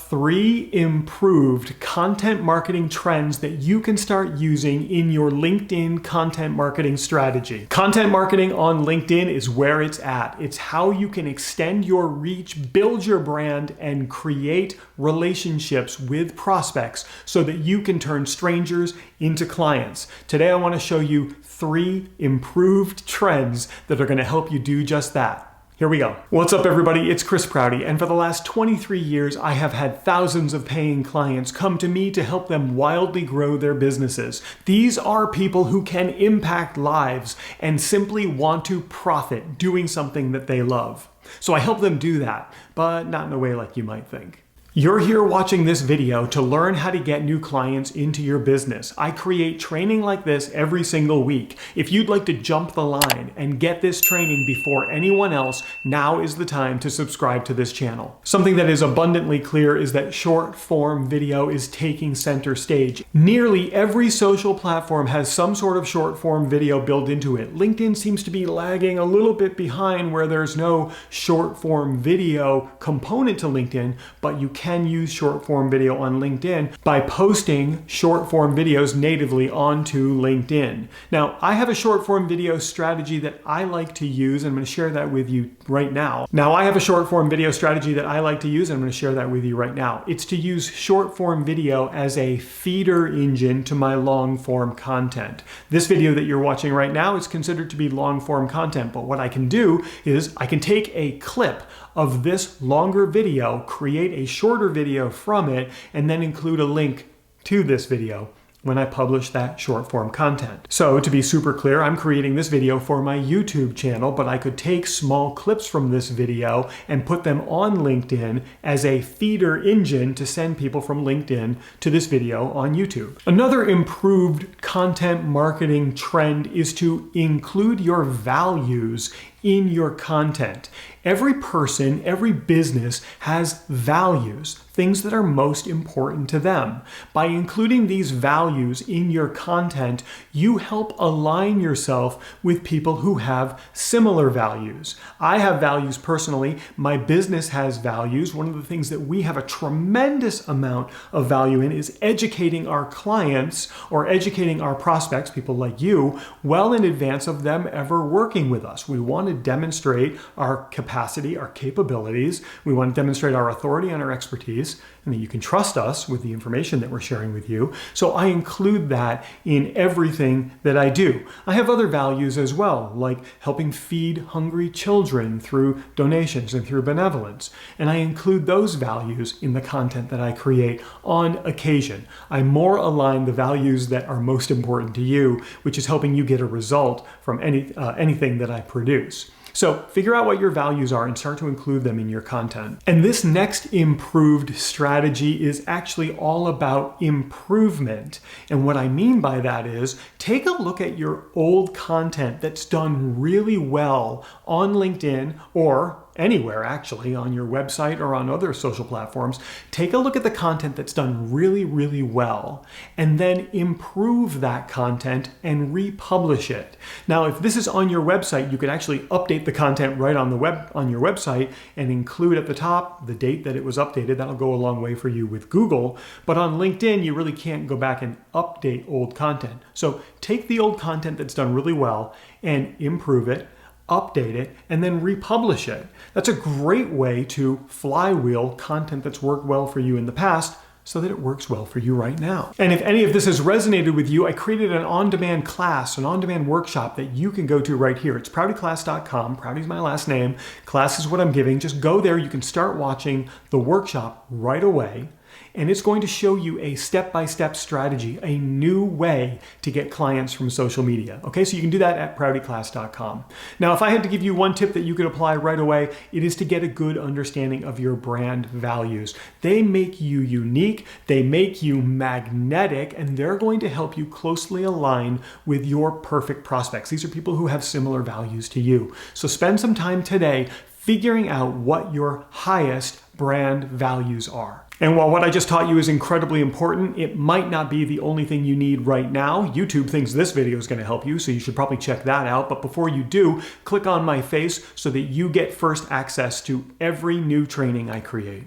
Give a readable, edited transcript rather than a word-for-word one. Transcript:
3 improved content marketing trends that you can start using in your LinkedIn content marketing strategy. Content marketing on LinkedIn is where it's at. It's how you can extend your reach, build your brand, and create relationships with prospects so that you can turn strangers into clients. Today I want to show you 3 improved trends that are going to help you do just that. Here we go. What's up everybody, it's Prouty, and for the last 23 years I have had thousands of paying clients come to me to help them wildly grow their businesses. These are people who can impact lives and simply want to profit doing something that they love. So I help them do that, but not in a way like you might think. You're here watching this video to learn how to get new clients into your business. I create training like this every single week. If you'd like to jump the line and get this training before anyone else, now is the time to subscribe to this channel. Something that is abundantly clear is that short form video is taking center stage. Nearly every social platform has some sort of short form video built into it. LinkedIn seems to be lagging a little bit behind where there's no short form video component to LinkedIn, but you can use short form video on LinkedIn by posting short form videos natively onto LinkedIn. Now, I have a short form video strategy that I like to use, and I'm going to share that with you right now. It's to use short form video as a feeder engine to my long form content. This video that you're watching right now is considered to be long form content, but what I can do is I can take a clip of this longer video, create a shorter video from it, and then include a link to this video when I publish that short form content. So to be super clear, I'm creating this video for my YouTube channel, but I could take small clips from this video and put them on LinkedIn as a feeder engine to send people from LinkedIn to this video on YouTube. Another improved content marketing trend is to include your values in your content. Every person, every business has values, things that are most important to them. By including these values in your content, you help align yourself with people who have similar values. I have values personally. My business has values. One of the things that we have a tremendous amount of value in is educating our clients or educating our prospects, people like you, well in advance of them ever working with us. We want to demonstrate our capacity, our capabilities. We want to demonstrate our authority and our expertise, and that you can trust us with the information that we're sharing with you. So I include that in everything that I do. I have other values as well, like helping feed hungry children through donations and through benevolence. And I include those values in the content that I create on occasion. I more align the values that are most important to you, which is helping you get a result from anything that I produce. So figure out what your values are and start to include them in your content. And this next improved strategy is actually all about improvement. And what I mean by that is take a look at your old content that's done really well on LinkedIn or anywhere actually, on your website or on other social platforms. Take a look at the content that's done really, really well, and then improve that content and republish it. Now, if this is on your website, you can actually update the content right on your website and include at the top the date that it was updated. That'll go a long way for you with Google. But on LinkedIn, you really can't go back and update old content. So take the old content that's done really well and improve it, update it, and then republish it. That's a great way to flywheel content that's worked well for you in the past so that it works well for you right now. And if any of this has resonated with you, I created an on-demand class, an on-demand workshop that you can go to right here. It's proutyclass.com. Prouty's my last name. Class is what I'm giving. Just go there. You can start watching the workshop right away. And it's going to show you a step-by-step strategy, a new way to get clients from social media. Okay, so you can do that at proutyclass.com. Now, if I had to give you one tip that you could apply right away, it is to get a good understanding of your brand values. They make you unique, they make you magnetic, and they're going to help you closely align with your perfect prospects. These are people who have similar values to you. So spend some time today figuring out what your highest brand values are. And while what I just taught you is incredibly important, it might not be the only thing you need right now. YouTube thinks this video is going to help you, so you should probably check that out. But before you do, click on my face so that you get first access to every new training I create.